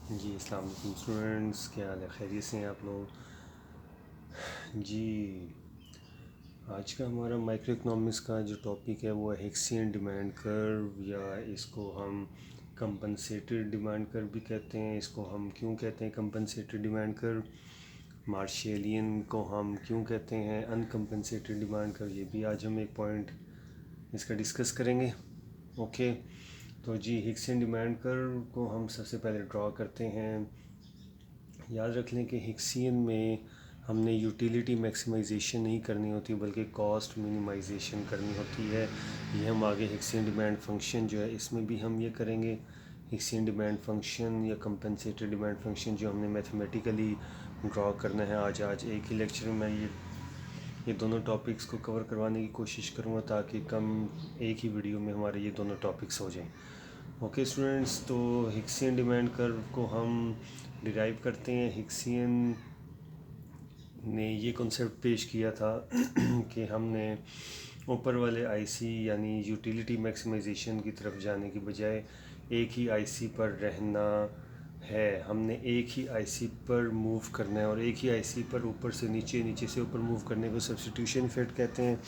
जी अस्सलाम वालेकुम स्टूडेंट्स, क्या हाल है? खैरियत से हैं आप लोग? जी, आज का हमारा माइक्रो इकोनॉमिक्स का जो टॉपिक है वो है हिक्सियन डिमांड कर्व, या इसको हम कंपनसेटेड डिमांड कर्व भी कहते हैं। इसको हम क्यों कहते हैं कंपनसेटेड डिमांड कर्व? मार्शेलियन को हम क्यों कहते हैं अनकम्पनसेटेड डिमांड कर्व? ये भी आज हम एक पॉइंट इसका डिस्कस करेंगे। ओके, तो जी हिक्सियन डिमांड कर्व को हम सबसे पहले ड्रॉ करते हैं। याद रख लें कि हिक्सियन में हमने यूटिलिटी मैक्सिमाइजेशन नहीं करनी होती बल्कि कॉस्ट मिनिमाइजेशन करनी होती है। ये हम आगे हिक्सियन डिमांड फंक्शन जो है इसमें भी हम ये करेंगे। हिक्सियन डिमांड फंक्शन या कंपनसेटेड डिमांड फंक्शन जो हमने मैथमेटिकली ड्रॉ करना है, आज एक ही लेक्चर में ये दोनों टॉपिक्स को कवर करवाने की कोशिश करूँगा ताकि कम एक ही वीडियो में हमारे ये दोनों टॉपिक्स हो जाएं। ओके स्टूडेंट्स, तो हिक्सियन डिमांड कर्व को हम डिराइव करते हैं। हिक्सियन ने ये कॉन्सेप्ट पेश किया था कि हमने ऊपर वाले आईसी यानी यूटिलिटी मैक्सिमाइजेशन की तरफ जाने की बजाय एक ही आईसी पर रहना है। हमने एक ही आईसी पर मूव करना है और एक ही आईसी पर ऊपर से नीचे, नीचे से ऊपर मूव करने को सब्स्टिट्यूशन इफेक्ट कहते हैं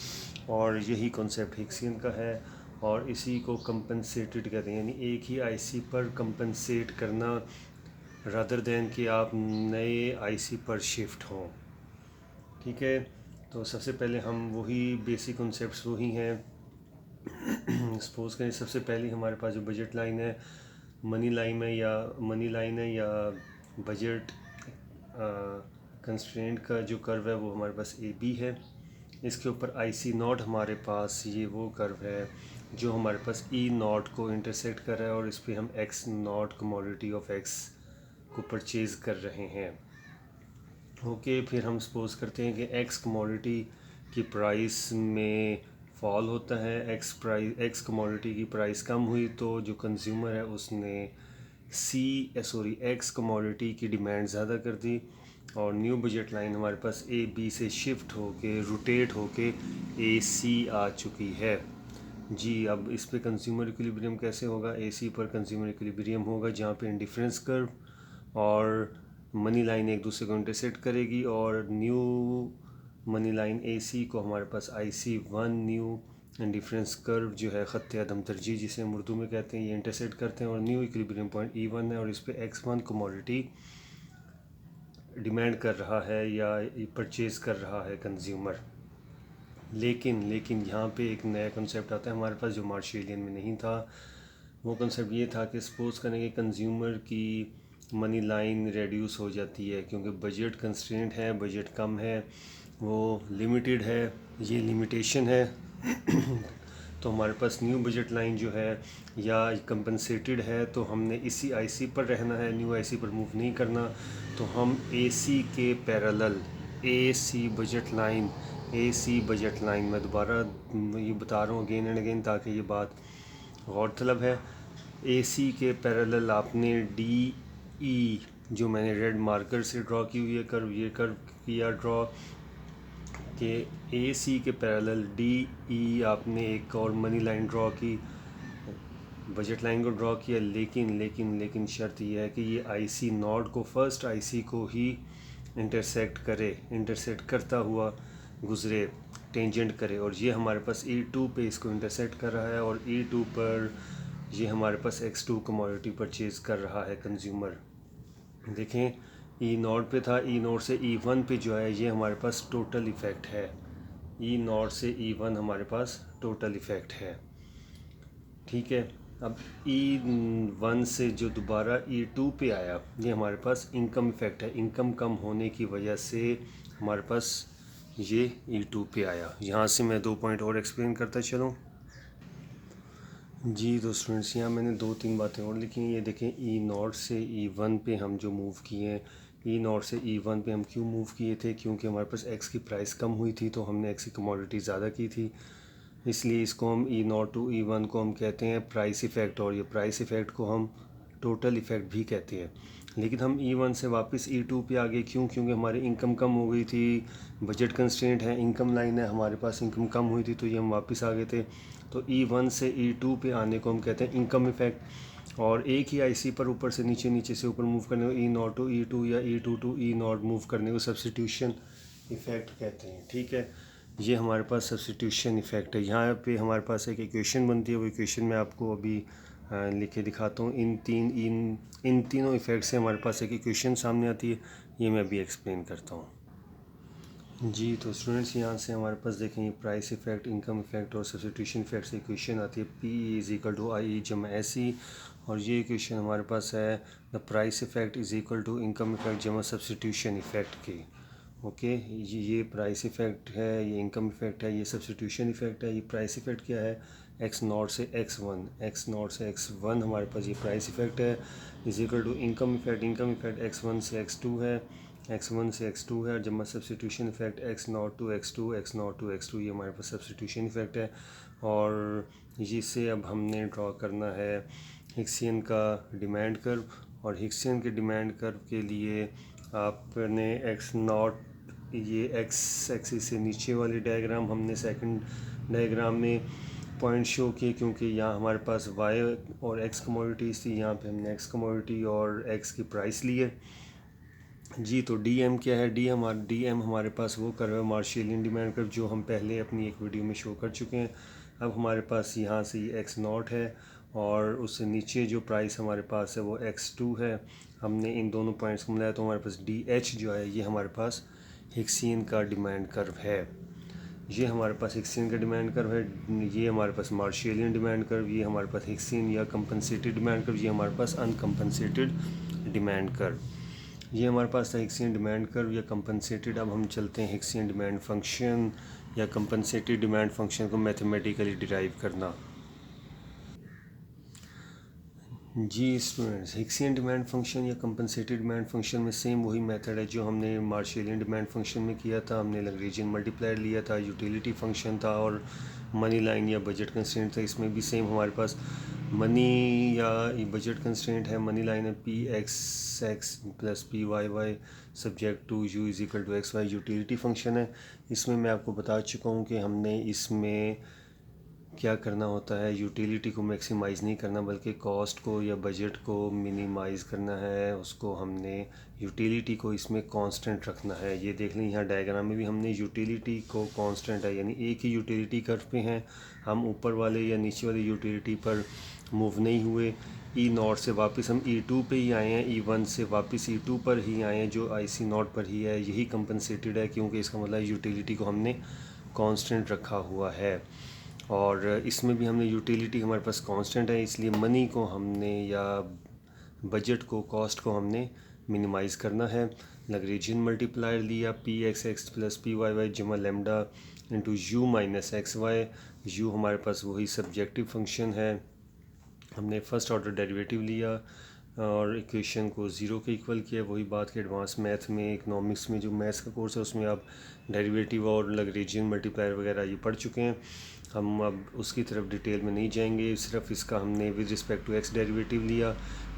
और यही कॉन्सेप्ट हिक्सियन का है और इसी को कंपनसेटेड कहते हैं, यानी एक ही आईसी पर कंपनसेट करना रादर देन कि आप नए आईसी पर शिफ्ट हों। ठीक है, तो सबसे पहले हम वही बेसिक कॉन्सेप्ट्स वही हैं। सपोज करें सबसे पहले हमारे पास जो बजट लाइन है, मनी लाइन है या बजट कंस्ट्रेंट का जो कर्व है वो हमारे पास ए बी है। इसके ऊपर आई सी नॉट हमारे पास ये वो कर्व है जो हमारे पास ई नॉट को इंटरसेक्ट कर रहा है और इस पर हम x not commodity of x को परचेज़ कर रहे हैं। ओके, फिर हम सपोज करते हैं कि एक्स कमोडिटी की प्राइस में फॉल होता है, एक्स कमोडिटी की प्राइस कम हुई तो जो कंज्यूमर है उसने एक्स कमोडिटी की डिमांड ज़्यादा कर दी और न्यू बजट लाइन हमारे पास ए बी से शिफ्ट होके रोटेट होके ए सी आ चुकी है। जी, अब इस पे कंज्यूमर इक्विलिब्रियम कैसे होगा? ए सी पर कंज्यूमर इक्विलिब्रियम होगा जहाँ पे इंडिफरेंस कर्व और मनी लाइन एक दूसरे को इंटरसेक्ट करेगी और न्यू मनी लाइन ए सी को हमारे पास आई सी वन न्यू इंडिफरेंस कर्व जो है ख़त्त अदम तरजीह जिसे हम उर्दू में कहते हैं, ये इंटरसेक्ट करते हैं और new equilibrium point E one है और इस पर एक्स वन कमोडिटी डिमांड कर रहा है या परचेज़ कर रहा है कंज्यूमर। लेकिन यहाँ पे एक नया कॉन्सेप्ट आता है हमारे पास जो मार्शेलियन में नहीं था। वो कॉन्सेप्ट ये था कि सपोज़ करें कि कंज्यूमर की मनी लाइन रेड्यूस हो जाती है क्योंकि बजट कंस्ट्रेंट है, बजट कम है, वो लिमिटेड है, ये लिमिटेशन है। तो हमारे पास न्यू बजट लाइन जो है या कंपनसेटेड है तो हमने इसी आईसी पर रहना है, न्यू आईसी पर मूव नहीं करना। तो हम एसी के पैरेलल एसी बजट लाइन मैं दोबारा ये बता रहा हूँ अगेन एंड अगेन ताकि ये बात गौरतलब है। एसी के पैरेलल आपने डी ई जो मैंने रेड मार्कर से ड्रॉ की हुई है कर्व, ये कर्व किया ड्रॉ कि ए सी के पैरेलल डी ई आपने एक और मनी लाइन ड्रॉ की, बजट लाइन को ड्रॉ किया। लेकिन शर्त यह है कि ये आई सी नॉट को फर्स्ट आई सी को ही इंटरसेक्ट करता हुआ गुज़रे, टेंजेंट करे और ये हमारे पास ई टू पे इसको इंटरसेक्ट कर रहा है और ई टू पर ये हमारे पास एक्स टू कमोडिटी परचेज़ कर रहा है कंज्यूमर। देखें, ई नॉट पे था, ई नॉट से ई वन पे जो है ये हमारे पास टोटल इफ़ेक्ट है। ई नॉट से ई वन हमारे पास टोटल इफ़ेक्ट है। ठीक है, अब ई वन से जो दोबारा ई टू पे आया ये हमारे पास इनकम इफ़ेक्ट है। इनकम कम होने की वजह से हमारे पास ये ई टू पे आया। यहाँ से मैं 2 पॉइंट और एक्सप्लेन करता चलूँ। जी तो स्टूडेंट्स, यहाँ मैंने 2-3 बातें और लिखी हैं। ये देखें, ई नॉट से ई वन पे हम जो मूव किए हैं, ई नॉट से ई वन पे हम क्यों मूव किए थे? क्योंकि हमारे पास एक्स की प्राइस कम हुई थी तो हमने एक्स की कमोडिटी ज़्यादा की थी, इसलिए इसको हम ई नॉट टू ई वन को हम कहते हैं प्राइस इफ़ेक्ट और ये प्राइस इफ़ेक्ट को हम टोटल इफ़ेक्ट भी कहते हैं। लेकिन हम ई वन से वापस ई टू पे आ गए, क्यों? क्योंकि हमारी इनकम कम हो गई थी, बजट कंस्ट्रेंट है, इनकम लाइन है, हमारे पास इनकम कम हुई थी तो ये हम वापस आ गए थे। तो ई वन से ई टू पे आने को हम कहते हैं इनकम इफ़ेक्ट और एक ही आईसी पर ऊपर से नीचे, नीचे से ऊपर मूव करने को E0 टू E2 या E2 टू E0 मूव करने को सब्स्टिट्यूशन इफ़ेक्ट कहते हैं। ठीक है, ये हमारे पास सब्स्टिट्यूशन इफ़ेक्ट है। यहाँ पे हमारे पास एक इक्वेशन बनती है, वो इक्वेशन मैं आपको अभी लिख के दिखाता हूँ। इन तीनों इफ़ेक्ट से हमारे पास एक इक्वेशन सामने आती है, ये मैं अभी एक्सप्लेन करता हूँ। जी, तो स्टूडेंट्स यहाँ से हमारे पास देखेंगे प्राइस इफेक्ट, इनकम इफेक्ट और सब्स्टिट्यूशन इफेक्ट से इक्वेशन आती है P is equal to I जमा SE, और ये इक्वेशन हमारे पास है the price effect is equal to income effect जमा सब्स्टिट्यूशन इफेक्ट के। ओके, ये प्राइस इफेक्ट है, ये इनकम इफेक्ट है, ये सब्स्टिट्यूशन इफेक्ट है। ये प्राइस इफेक्ट क्या है, X0 से X1, X0 से X1 हमारे पास ये प्राइस इफेक्ट है, is equal to income effect, income effect X1 से X2 है, X1 से X2 है, जब substitution effect X0 to X2, X0 to X2, ये हमारे पास सब्स्टिट्यूशन इफेक्ट है। और जिससे अब हमने ड्रॉ करना है हिक्सियन का डिमांड कर्व, और हिक्सियन के डिमांड कर्व के लिए आपने X0, ये X एक्सिस से नीचे वाली डायग्राम हमने सेकंड डायग्राम में पॉइंट शो किए, क्योंकि यहाँ हमारे पास Y और X कमोडिटीज़ थी, यहाँ पे हमने X कमोडिटी और X की प्राइस ली है। जी, तो DM क्या है, DM हमारे पास वो कर्व है, मार्शेलियन डिमांड कर्व, जो हम पहले अपनी एक वीडियो में शो कर चुके हैं। अब हमारे पास यहाँ से ये X0 है, और उससे नीचे जो प्राइस हमारे पास है वो X2 है। हमने इन दोनों पॉइंट्स को मिलाया तो हमारे पास DH जो है, ये हमारे पास हिक्सियन का डिमांड कर्व है। ये हमारे पास हिक्सियन का डिमांड कर्व है, ये हमारे पास मार्शेलियन डिमांड कर्व, ये हमारे पास हिक्सियन या कंपनसेटेड डिमांड कर्व, ये हमारे पास अनकम्पनसेटेड डिमांड कर्व। ये हमारे पास था हिक्सियन डिमांड कर्व या कंपनसेटेड। अब हम चलते हैं हिक्सियन डिमांड फंक्शन या कंपनसेटेड डिमांड फंक्शन को मैथमेटिकली डिराइव करना। जी स्टूडेंट्स, हिक्सियन डिमांड फंक्शन या कंपनसेटेड डिमांड फंक्शन में सेम वही मेथड है जो हमने मार्शेलियन डिमांड फंक्शन में किया था। हमने लैग्रेंजियन मल्टीप्लायर लिया था, यूटिलिटी फंक्शन था और मनी लाइन या बजट कंस्ट्रेंट था। इसमें भी सेम हमारे पास मनी या बजट कंस्ट्रेंट है, मनी लाइन है P(x(x) plus P(y(y) subject to u is equal to XY, utility function है। इसमें मैं आपको बता चुका हूँ कि हमने इसमें क्या करना होता है, यूटिलिटी को मैक्सिमाइज़ नहीं करना बल्कि कॉस्ट को या बजट को मिनिमाइज़ करना है। उसको हमने यूटिलिटी को इसमें कांस्टेंट रखना है। ये देख लें यहाँ डायग्राम में भी हमने यूटिलिटी को कांस्टेंट है, यानी एक ही यूटिलिटी कर्व पे हैं हम, ऊपर वाले या नीचे वाले यूटिलिटी पर मूव नहीं हुए। E0 से वापस हम E2 पे ही आए हैं, E1 से वापस E2 पर ही आए हैं, जो IC0 पर ही है। यही कंपनसेटेड है, क्योंकि इसका मतलब यूटिलिटी को हमने कांस्टेंट रखा हुआ है। और इसमें भी हमने यूटिलिटी हमारे पास कांस्टेंट है, इसलिए मनी को हमने या बजट को, कॉस्ट को हमने मिनिमाइज़ करना है। लैग्रेंजियन मल्टीप्लायर लिया P(x(x) प्लस P(y(y) जमा lambda into U minus XY। U हमारे पास वही सब्जेक्टिव फंक्शन है। हमने फर्स्ट ऑर्डर डेरिवेटिव लिया और इक्वेशन को ज़ीरो के इक्वल किया। वही बात के एडवांस मैथ में, इकोनॉमिक्स में जो मैथ्स का कोर्स है उसमें आप डेरिवेटिव और लैग्रेंजियन मल्टीप्लायर वगैरह ये पढ़ चुके हैं। हम अब उसकी तरफ डिटेल में नहीं जाएंगे, सिर्फ इसका हमने with respect to X derivative लिया,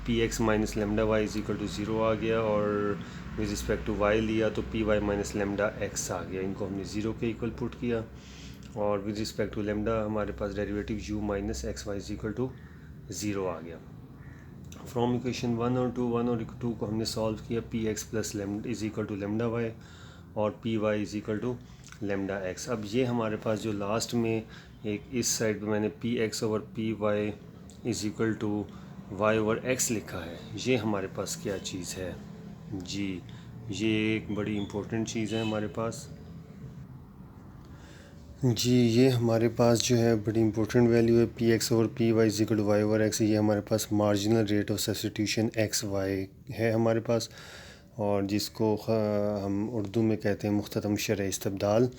P(x) minus lambda Y is equal to zero आ गया, और विद रिस्पेक्ट टू Y लिया तो Py माइनस लेमडा X आ गया। इनको हमने ज़ीरो के इक्वल पुट किया, और विद रिस्पेक्ट टू लेमडा हमारे पास derivative U minus XY is equal to zero आ गया। फ्रॉम इक्वेशन 1 और 2 को हमने सॉल्व किया। Px plus lambda is equal to lambda y और Py is equal to lambda x. अब ये हमारे पास जो लास्ट में एक इस साइड पे मैंने Px over Py is equal to y over x लिखा है, ये हमारे पास क्या चीज़ है जी, ये एक बड़ी इम्पोर्टेंट चीज़ है हमारे पास। जी, ये हमारे पास जो है बड़ी इंपॉर्टेंट वैल्यू है Px over Py is equal to y over x। ये हमारे पास marginal rate of substitution XY है हमारे पास, और जिसको हम उर्दू में कहते हैं मुख्ततम शरह इस्तबदाल।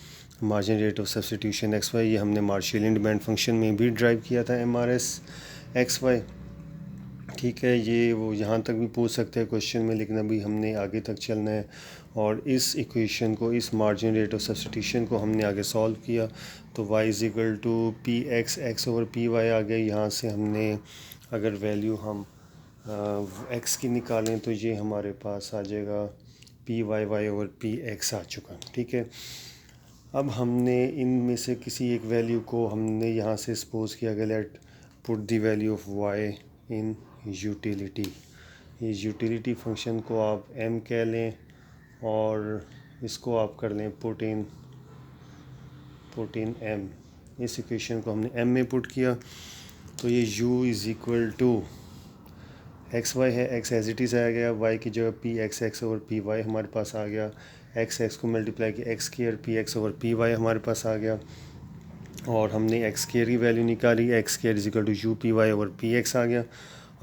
Margin rate of substitution XY ये हमने मार्शेलियन डिमांड फंक्शन में भी ड्राइव किया था, MRS XY। ठीक है, ये वो यहाँ तक भी पूछ सकते हैं क्वेश्चन में, लेकिन अभी हमने आगे तक चलना है। और इस इक्वेशन को, इस मार्जिन रेट ऑफ सब्स्टिट्यूशन को हमने आगे सॉल्व किया तो y is equal to Px x over Py आ गया। यहाँ से हमने अगर वैल्यू हम x की निकालें तो ये हमारे पास आ जाएगा Py y ओवर Px आ चुका। ठीक है, अब हमने इनमें से किसी एक वैल्यू को हमने यहाँ से सपोज किया गया, late put the value of y in utility. इस यूटिलिटी फंक्शन को आप m कह लें और इसको आप कर लें पुट इन m। इस इक्वेशन को हमने m में पुट किया तो ये u is equal to x y है, x एज इट इज़ आ गया, y की जगह p x x over p y हमारे पास आ गया, x को मल्टीप्लाई किया x square p x over p y हमारे पास आ गया और हमने एक्स स्क्वायर की वैल्यू निकाली, x square is equal to U P Y over P X आ गया।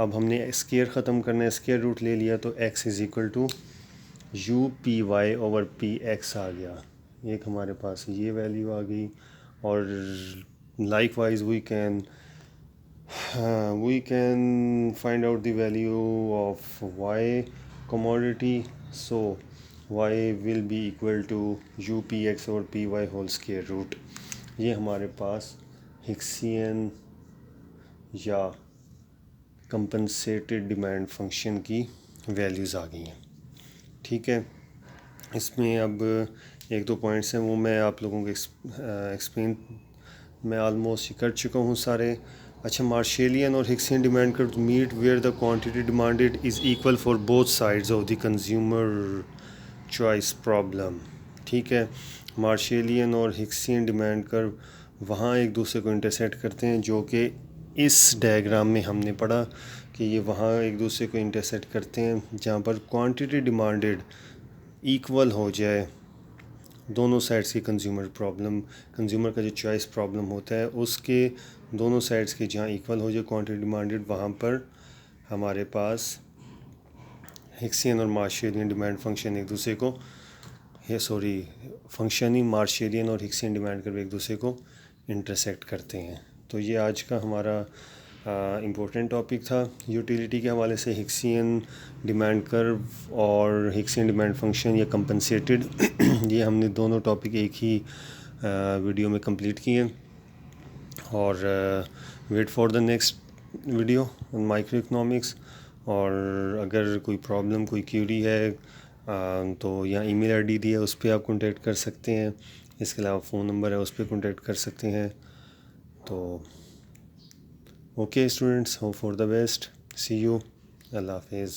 अब हमने स्क्वायर ख़त्म करना है, स्क्वायर रूट ले लिया तो x is equal to U P Y over P X आ गया। एक हमारे पास ये वैल्यू आ गई और likewise we can find out the value of y commodity, so y will be equal to upx और py whole square root। ये हमारे पास हिक्सियन या कंपनसेटेड डिमांड फंक्शन की वैल्यूज़ आ गई हैं। ठीक है, इसमें अब एक दो पॉइंट्स हैं वो मैं आप लोगों को एक्सप्लेन मैं ऑलमोस्ट कर चुका हूँ सारे। अच्छा, मार्शेलियन और Hicksian demand curve meet where the quantity demanded is equal for both sides of the consumer choice problem. ठीक है, मार्शेलियन और हिक्सियन डिमांड कर्व वहाँ एक दूसरे को इंटरसेक्ट करते हैं, जो कि इस डायग्राम में हमने पढ़ा कि ये वहाँ एक दूसरे को इंटरसेक्ट करते हैं जहाँ पर क्वांटिटी डिमांडेड इक्वल हो जाए दोनों साइड्स की कंज्यूमर का जो चॉइस प्रॉब्लम होता है उसके दोनों साइड्स के जहाँ इक्वल हो जाए क्वांटिटी डिमांडेड, वहाँ पर हमारे पास हिक्सियन और मार्शेलियन डिमांड फंक्शन एक दूसरे को फंक्शन ही मार्शेलियन और हिक्सियन डिमांड कर्व एक दूसरे को इंटरसेक्ट करते हैं। तो ये आज का हमारा इम्पोर्टेंट टॉपिक था यूटिलिटी के हवाले से, हिक्सियन डिमांड कर्व और हिक्सियन डिमांड फंक्शन या कंपनसेटेड ये हमने दोनों टॉपिक एक ही वीडियो में कंप्लीट किए और wait for the next video on micro economics. और अगर कोई प्रॉब्लम कोई क्यूरी है तो यहाँ ईमेल आईडी दी है उस पर आप कांटेक्ट कर सकते हैं, इसके अलावा फ़ोन नंबर है उस पर कांटेक्ट कर सकते हैं। तो okay students, hope for the best, see you, अल्लाह हाफिज़।